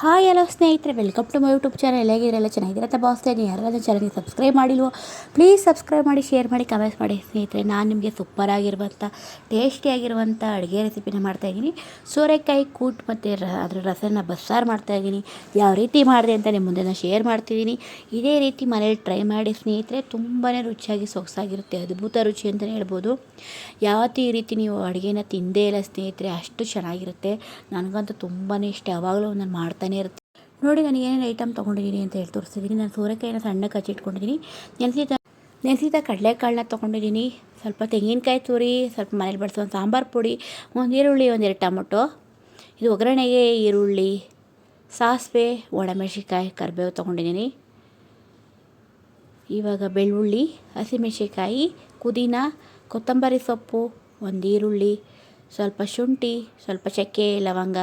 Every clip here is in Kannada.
ಹಾಯ್ ಹಲೋ ಸ್ನೇಹಿತರೆ, welcome to my YouTube channel. ಹೇಗಿರಲ್ಲ ಚೆನ್ನಾಗಿದ್ದೀರ ಅಂತ ಭಾವಿಸ್ತಾ ಇದ್ದೀನಿ. ಯಾರಾದರೂ ಚಾನಲ್ಗೆ ಸಬ್ಸ್ಕ್ರೈಬ್ ಮಾಡಿಲ್ವೋ ಪ್ಲೀಸ್ ಸಬ್ಸ್ಕ್ರೈಬ್ ಮಾಡಿ, ಶೇರ್ ಮಾಡಿ, ಕಮೆಂಟ್ಸ್ ಮಾಡಿ. ಸ್ನೇಹಿತರೆ, ನಾನು ನಿಮಗೆ ಸೂಪರಾಗಿರುವಂಥ ಟೇಸ್ಟಿಯಾಗಿರುವಂಥ ಅಡುಗೆ ರೆಸಿಪಿನ ಮಾಡ್ತಾಯಿದ್ದೀನಿ. ಸೋರೆಕಾಯಿ ಕೂಟ್ ಮತ್ತು ಅದರ ರಸನ ಬಸ್ಸಾರು ಮಾಡ್ತಾಯಿದ್ದೀನಿ. ಯಾವ ರೀತಿ ಮಾಡಿದೆ ಅಂತ ನಿಮ್ಮ ಮುಂದೆ ನಾನು ಶೇರ್ ಮಾಡ್ತಿದ್ದೀನಿ. ಇದೇ ರೀತಿ ಮನೇಲಿ ಟ್ರೈ ಮಾಡಿ ಸ್ನೇಹಿತರೆ, ತುಂಬಾ ರುಚಿಯಾಗಿ ಸೊಗಸಾಗಿರುತ್ತೆ. ಅದ್ಭುತ ರುಚಿ ಅಂತಲೇ ಹೇಳ್ಬೋದು. ಯಾವತ್ತೂ ಈ ರೀತಿ ನೀವು ಅಡುಗೆನ ತಿಂದೇ ಇಲ್ಲ ಸ್ನೇಹಿತರೆ, ಅಷ್ಟು ಚೆನ್ನಾಗಿರುತ್ತೆ. ನನಗಂತೂ ತುಂಬಾ ಇಷ್ಟ. ಯಾವಾಗಲೂ ನಾನು ಮಾಡ್ತಾನೆ ಇರುತ್ತೆ. ನೋಡಿ, ನಾನು ಏನೇನು ಐಟಮ್ ತೊಗೊಂಡಿದ್ದೀನಿ ಅಂತ ಹೇಳಿ ತೋರಿಸ್ತಿದ್ದೀನಿ. ನಾನು ಸೋರೆಕಾಯಿನ ಸಣ್ಣ ಕಚ್ಚಿಟ್ಕೊಂಡಿದ್ದೀನಿ. ನೆನೆಸಿದ ಕಡಲೆಕಾಳನ್ನ ತೊಗೊಂಡಿದ್ದೀನಿ. ಸ್ವಲ್ಪ ತೆಂಗಿನಕಾಯಿ ತುರಿ, ಸ್ವಲ್ಪ ಮನೇಲಿ ಬಳಸುವಂಥ ಸಾಂಬಾರು ಪುಡಿ, ಒಂದು ಈರುಳ್ಳಿ, ಒಂದೆರಡು ಟೊಮೊಟೊ. ಇದು ಒಗ್ಗರಣೆಗೆ ಈರುಳ್ಳಿ, ಸಾಸಿವೆ, ಒಣಮೆಣಸಿನ್ಕಾಯಿ, ಕರಿಬೇವು ತೊಗೊಂಡಿದ್ದೀನಿ. ಇವಾಗ ಬೆಳ್ಳುಳ್ಳಿ, ಹಸಿಮೆಣಸಿನ್ಕಾಯಿ, ಪುದೀನ, ಕೊತ್ತಂಬರಿ ಸೊಪ್ಪು, ಒಂದು ಈರುಳ್ಳಿ, ಸ್ವಲ್ಪ ಶುಂಠಿ, ಸ್ವಲ್ಪ ಚಕ್ಕೆ, ಲವಂಗ,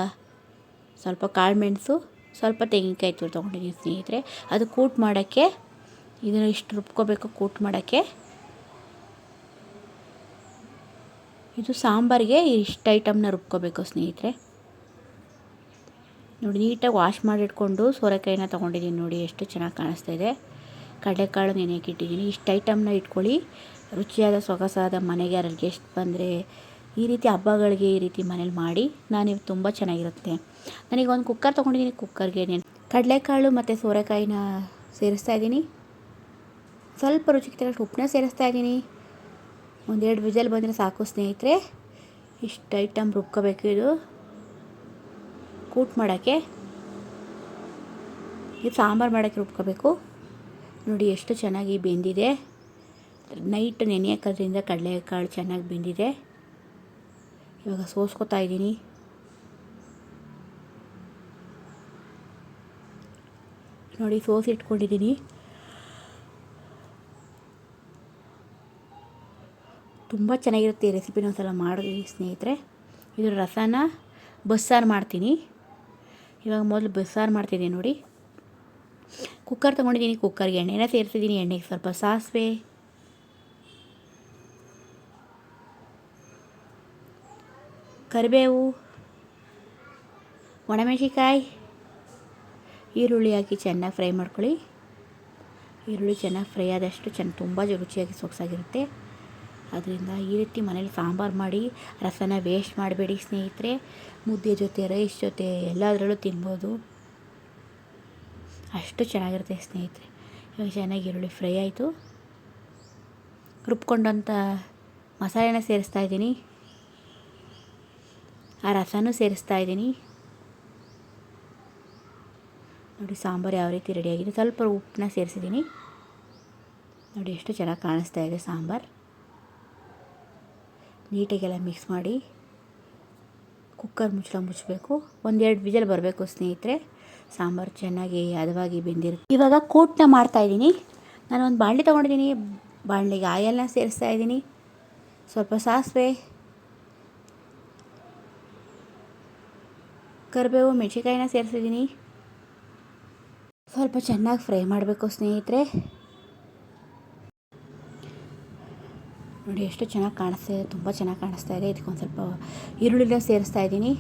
ಸ್ವಲ್ಪ ಕಾಳುಮೆಣಸು, ಸ್ವಲ್ಪ ತೆಂಗಿನಕಾಯಿ ತುರಿ ತೊಗೊಂಡಿದ್ದೀನಿ ಸ್ನೇಹಿತರೆ. ಅದು ಕೂಟ್ ಮಾಡೋಕ್ಕೆ ಇದನ್ನು ಇಷ್ಟು ರುಬ್ಕೋಬೇಕು. ಕೂಟ್ ಮಾಡೋಕ್ಕೆ ಇದು ಸಾಂಬಾರಿಗೆ ಇಷ್ಟು ಐಟಮ್ನ ರುಬ್ಕೋಬೇಕು ಸ್ನೇಹಿತರೆ. ನೋಡಿ, ನೀಟಾಗಿ ವಾಶ್ ಮಾಡಿಟ್ಕೊಂಡು ಸೋರೆಕಾಯಿನ ತೊಗೊಂಡಿದ್ದೀನಿ. ನೋಡಿ ಎಷ್ಟು ಚೆನ್ನಾಗಿ ಕಾಣಿಸ್ತಾ ಇದೆ. ಕಡಲೆಕಾಳು ನೆನೆಯಕ್ಕೆ ಇಟ್ಟಿದ್ದೀನಿ. ಇಷ್ಟು ಐಟಮ್ನ ಇಟ್ಕೊಳ್ಳಿ. ರುಚಿಯಾದ ಸೊಗಸಾದ ಮನೆಗೆ ಯಾರಲ್ಲಿ ಗೆಸ್ಟ್ ಬಂದರೆ ಈ ರೀತಿ ಹಬ್ಬಗಳಿಗೆ ಈ ರೀತಿ ಮನೇಲಿ ಮಾಡಿ. ನಾನು ತುಂಬ ಚೆನ್ನಾಗಿರುತ್ತೆ. ನನಗೆ ಒಂದು ಕುಕ್ಕರ್ ತೊಗೊಂಡಿದ್ದೀನಿ. ಕುಕ್ಕರ್ಗೆ ಕಡಲೆಕಾಳು ಮತ್ತು ಸೋರೆಕಾಯಿನ ಸೇರಿಸ್ತಾ ಇದ್ದೀನಿ. ಸ್ವಲ್ಪ ರುಚಿಗೆ ತಕ್ಕಷ್ಟು ಉಪ್ಪನ್ನ ಸೇರಿಸ್ತಾ ಇದ್ದೀನಿ. ಒಂದೆರಡು ವಿಜಲ್ ಬಂದರೆ ಸಾಕು ಸ್ನೇಹಿತರೆ. ಇಷ್ಟು ಐಟಮ್ ರುಬ್ಕೋಬೇಕು. ಇದು ಕೂಟ್ ಮಾಡೋಕ್ಕೆ, ಇದು ಸಾಂಬಾರು ಮಾಡೋಕ್ಕೆ ರುಬ್ಕೋಬೇಕು. ನೋಡಿ ಎಷ್ಟು ಚೆನ್ನಾಗಿ ಬೆಂದಿದೆ. ನೈಟ್ ನೆನೆಯೋಕ್ಕೋದ್ರಿಂದ ಕಡಲೆಕಾಳು ಚೆನ್ನಾಗಿ ಬೆಂದಿದೆ. ಇವಾಗ ಸೋಸ್ಕೊತಾ ಇದ್ದೀನಿ. ನೋಡಿ, ಸೋಸಿ ಇಟ್ಕೊಂಡಿದ್ದೀನಿ. ತುಂಬ ಚೆನ್ನಾಗಿರುತ್ತೆ. ಈ ರೆಸಿಪಿನ ಒಂದು ಸಲ ಮಾಡಿದ್ದೀನಿ ಸ್ನೇಹಿತರೆ. ಇದರ ರಸನ ಬಸ್ಸಾರು ಮಾಡ್ತೀನಿ. ಇವಾಗ ಮೊದಲು ಬಸ್ಸಾರು ಮಾಡ್ತಿದ್ದೀನಿ. ನೋಡಿ, ಕುಕ್ಕರ್ ತೊಗೊಂಡಿದ್ದೀನಿ. ಕುಕ್ಕರ್ಗೆ ಎಣ್ಣೆನ ಸೇರಿಸಿದ್ದೀನಿ. ಎಣ್ಣೆಗೆ ಸ್ವಲ್ಪ ಸಾಸಿವೆ, ಕರಿಬೇವು, ಒಣಮೆಣಸಿನ್ಕಾಯಿ, ಈರುಳ್ಳಿ ಹಾಕಿ ಚೆನ್ನಾಗಿ ಫ್ರೈ ಮಾಡ್ಕೊಳ್ಳಿ. ಈರುಳ್ಳಿ ಚೆನ್ನಾಗಿ ಫ್ರೈ ಆದಷ್ಟು ತುಂಬ ರುಚಿಯಾಗಿ ಸೊಗಸಾಗಿರುತ್ತೆ. ಅದರಿಂದ ಈ ರೀತಿ ಮನೇಲಿ ಸಾಂಬಾರು ಮಾಡಿ ರಸನ ವೇಸ್ಟ್ ಮಾಡಬೇಡಿ ಸ್ನೇಹಿತರೆ. ಮುದ್ದೆ ಜೊತೆ, ರೈಸ್ ಜೊತೆ ಎಲ್ಲದರಲ್ಲೂ ತಿನ್ಬೋದು. ಅಷ್ಟು ಚೆನ್ನಾಗಿರುತ್ತೆ ಸ್ನೇಹಿತರೆ. ಇವಾಗ ಚೆನ್ನಾಗಿ ಈರುಳ್ಳಿ ಫ್ರೈ ಆಯಿತು. ರುಬ್ಕೊಂಡಂಥ ಮಸಾಲೆನ ಸೇರಿಸ್ತಾ ಇದ್ದೀನಿ. ಆ ರಸನೂ ಸೇರಿಸ್ತಾ ಇದ್ದೀನಿ. ನೋಡಿ, ಸಾಂಬಾರು ಯಾವ ರೀತಿ ರೆಡಿಯಾಗಿದೆ. ಸ್ವಲ್ಪ ಉಪ್ಪನ್ನ ಸೇರಿಸಿದ್ದೀನಿ. ನೋಡಿ ಎಷ್ಟು ಚೆನ್ನಾಗಿ ಕಾಣಿಸ್ತಾ ಇದೆ ಸಾಂಬಾರು. ನೀಟಾಗೆಲ್ಲ ಮಿಕ್ಸ್ ಮಾಡಿ ಕುಕ್ಕರ್ ಮುಚ್ಚಬೇಕು. ಒಂದೆರಡು ವಿಜಲ್ ಬರಬೇಕು ಸ್ನೇಹಿತರೆ. ಸಾಂಬಾರು ಚೆನ್ನಾಗಿ ಹದವಾಗಿ ಬೆಂದಿರುತ್ತೆ. ಇವಾಗ ಕೂಟನ್ನ ಮಾಡ್ತಾಯಿದ್ದೀನಿ. ನಾನು ಒಂದು ಬಾಣಲೆ ತೊಗೊಂಡಿದ್ದೀನಿ. ಬಾಣಲೆಗೆ ಆಯಿಲ್ನ ಸೇರಿಸ್ತಾ ಇದ್ದೀನಿ. ಸ್ವಲ್ಪ ಸಾಸಿವೆ, ಕರಿಬೇವು, ಮೆಣಸಿನ್ಕಾಯಿನ ಸೇರಿಸಿದ್ದೀನಿ. ಸ್ವಲ್ಪ ಚೆನ್ನಾಗಿ ಫ್ರೈ ಮಾಡಬೇಕು ಸ್ನೇಹಿತರೆ. ನೋಡಿ ಎಷ್ಟು ಚೆನ್ನಾಗಿ ಕಾಣಿಸ್ತಾ ಇದೆ. ತುಂಬ ಚೆನ್ನಾಗಿ ಕಾಣಿಸ್ತಾ ಇದೆ. ಇದಕ್ಕೊಂದು ಸ್ವಲ್ಪ ಈರುಳ್ಳಿನ ಸೇರಿಸ್ತಾ ಇದ್ದೀನಿ.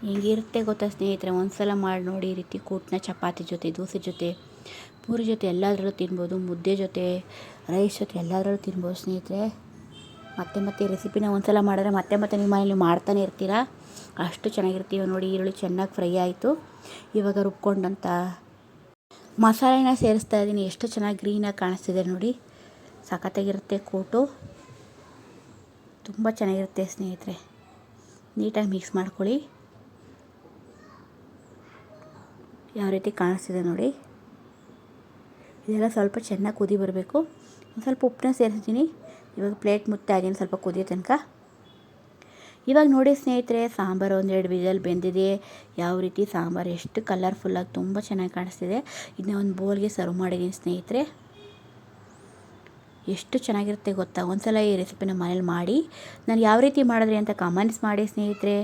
ಹೆಂಗಿರುತ್ತೆ ಗೊತ್ತಾ ಸ್ನೇಹಿತರೆ, ಒಂದು ಸಲ ಮಾಡಿ ನೋಡಿ. ಈ ರೀತಿ ಕೂಟನ್ನ ಚಪಾತಿ ಜೊತೆ, ದೋಸೆ ಜೊತೆ, ಪೂರಿ ಜೊತೆ ಎಲ್ಲದರಲ್ಲೂ ತಿನ್ಬೋದು. ಮುದ್ದೆ ಜೊತೆ, ರೈಸ್ ಜೊತೆ ಎಲ್ಲದರಲ್ಲೂ ತಿನ್ಬೋದು ಸ್ನೇಹಿತರೆ. ಮತ್ತೆ ಈ ರೆಸಿಪಿನ ಒಂದು ಸಲ ಮಾಡಿದ್ರೆ ಮತ್ತೆ ನಿಮ್ಮ ಮನೇಲಿ ಮಾಡ್ತಾನೆ ಇರ್ತೀರಾ. ಅಷ್ಟು ಚೆನ್ನಾಗಿರ್ತೀವಿ. ನೋಡಿ, ಈರುಳ್ಳಿ ಚೆನ್ನಾಗಿ ಫ್ರೈ ಆಯಿತು. ಇವಾಗ ರುಬ್ಕೊಂಡಂಥ ಮಸಾಲೆನ ಸೇರಿಸ್ತಾ ಇದ್ದೀನಿ. ಎಷ್ಟು ಚೆನ್ನಾಗಿ ಗ್ರೀನಾಗಿ ಕಾಣಿಸ್ತಿದೆ ನೋಡಿ. ಸಖತ್ತಾಗಿರುತ್ತೆ ಕೂಟು. ತುಂಬ ಚೆನ್ನಾಗಿರುತ್ತೆ ಸ್ನೇಹಿತರೆ. ನೀಟಾಗಿ ಮಿಕ್ಸ್ ಮಾಡ್ಕೊಳ್ಳಿ. ಯಾವ ರೀತಿ ಕಾಣಿಸ್ತಿದೆ ನೋಡಿ. ಇದೆಲ್ಲ ಸ್ವಲ್ಪ ಚೆನ್ನಾಗಿ ಕುದಿ ಬರಬೇಕು. ಒಂದು ಸ್ವಲ್ಪ ಉಪ್ಪನ್ನ ಸೇರಿಸ್ತೀನಿ. ಇವಾಗ ಪ್ಲೇಟ್ ಮುಟ್ತಾ ಇದ್ದೀನಿ ಸ್ವಲ್ಪ ಕುದಿಯೋ ತನಕ. ಇವಾಗ ನೋಡಿ ಸ್ನೇಹಿತರೆ, ಸಾಂಬಾರು ಒಂದೆರಡು ವಿಜಲ್ ಬೆಂದಿದೆ. ಯಾವ ರೀತಿ ಸಾಂಬಾರು ಎಷ್ಟು ಕಲರ್ಫುಲ್ಲಾಗಿ ತುಂಬ ಚೆನ್ನಾಗಿ ಕಾಣಿಸ್ತಿದೆ. ಇದನ್ನ ಒಂದು ಬೌಲ್ಗೆ ಸರ್ವ್ ಮಾಡಿದ್ದೀನಿ ಸ್ನೇಹಿತರೆ. ಎಷ್ಟು ಚೆನ್ನಾಗಿರುತ್ತೆ ಗೊತ್ತಾ. ಒಂದು ಸಲ ಈ ರೆಸಿಪಿನ ಮನೇಲಿ ಮಾಡಿ ನಾನು ಯಾವ ರೀತಿ ಮಾಡಿದ್ರಿ ಅಂತ ಕಮೆಂಟ್ಸ್ ಮಾಡಿ ಸ್ನೇಹಿತರೆ.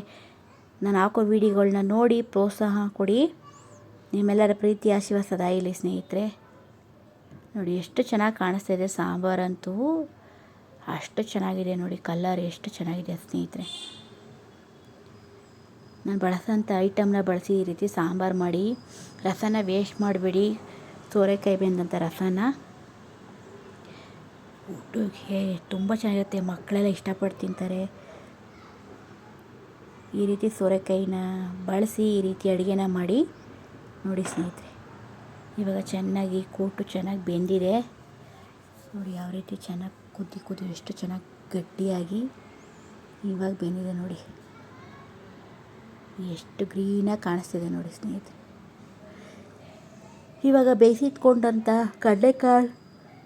ನಾನು ಹಾಕೋ ವಿಡಿಯೋಗಳನ್ನ ನೋಡಿ ಪ್ರೋತ್ಸಾಹ ಕೊಡಿ. ನಿಮ್ಮೆಲ್ಲರ ಪ್ರೀತಿ ಆಶೀರ್ವಾದ ಸದಾ ಇರಲಿ ಸ್ನೇಹಿತರೆ. ನೋಡಿ ಎಷ್ಟು ಚೆನ್ನಾಗಿ ಕಾಣಿಸ್ತಾ ಇದೆ ಸಾಂಬಾರಂತೂ. ಅಷ್ಟು ಚೆನ್ನಾಗಿದೆ ನೋಡಿ. ಕಲರ್ ಎಷ್ಟು ಚೆನ್ನಾಗಿದೆ ಸ್ನೇಹಿತರೆ. ನಾನು ಬಳಸೋಂಥ ಐಟಮ್ನ ಬಳಸಿ ಈ ರೀತಿ ಸಾಂಬಾರು ಮಾಡಿ, ರಸನ ವೇಸ್ಟ್ ಮಾಡಬೇಡಿ. ಸೋರೆಕಾಯಿ ಬೆಂದಂಥ ರಸನ ಊಟಕ್ಕೆ ತುಂಬ ಚೆನ್ನಾಗಿರುತ್ತೆ, ಮಕ್ಕಳೆಲ್ಲ ಇಷ್ಟಪಟ್ಟು ತಿಂತಾರೆ. ಈ ರೀತಿ ಸೋರೆಕಾಯಿನ ಬಳಸಿ ಈ ರೀತಿ ಅಡುಗೆನ ಮಾಡಿ ನೋಡಿ ಸ್ನೇಹಿತರೆ. ಇವಾಗ ಚೆನ್ನಾಗಿ ಕೂಟು ಚೆನ್ನಾಗಿ ಬೆಂದಿದೆ ನೋಡಿ, ಯಾವ ರೀತಿ ಚೆನ್ನಾಗಿ ಕುದಿ ಎಷ್ಟು ಚೆನ್ನಾಗಿ ಗಟ್ಟಿಯಾಗಿ ಇವಾಗ ಬೆಂದಿದೆ ನೋಡಿ, ಎಷ್ಟು ಗ್ರೀನಾಗಿ ಕಾಣಿಸ್ತಿದೆ ನೋಡಿ ಸ್ನೇಹಿತರೆ. ಇವಾಗ ಬೇಯಿಸಿಟ್ಕೊಂಡಂಥ ಕಡಲೆಕಾಳು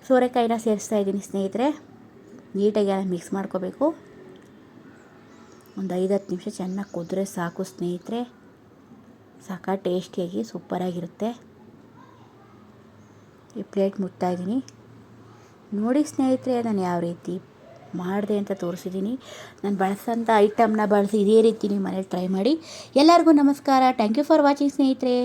ಸೋರೆಕಾಯಿನ ಸೇರಿಸ್ತಾ ಇದ್ದೀನಿ ಸ್ನೇಹಿತರೆ. ನೀಟಾಗಿ ಎಲ್ಲ ಮಿಕ್ಸ್ ಮಾಡ್ಕೋಬೇಕು. ಒಂದು 5-10 ನಿಮಿಷ ಚೆನ್ನಾಗಿ ಕುದ್ರೆ ಸಾಕು ಸ್ನೇಹಿತರೆ. ಸಾಕ ಟೇಸ್ಟಿಯಾಗಿ ಸೂಪರಾಗಿರುತ್ತೆ. ಈ ಪ್ಲೇಟ್ ಮುಟ್ತಾಯಿದ್ದೀನಿ ನೋಡಿ ಸ್ನೇಹಿತರೆ, ನಾನು ಯಾವ ರೀತಿ ಮಾಡಿದೆ ಅಂತ ತೋರಿಸಿದ್ದೀನಿ. ನಾನು ಬಳಸೋಂಥ ಐಟಮ್ನ ಬಳಸಿ ಇದೇ ರೀತಿ ನೀವು ಮನೇಲಿ ಟ್ರೈ ಮಾಡಿ. ಎಲ್ಲರಿಗೂ ನಮಸ್ಕಾರ. ಥ್ಯಾಂಕ್ ಯು ಫಾರ್ ವಾಚಿಂಗ್ ಸ್ನೇಹಿತರೆ.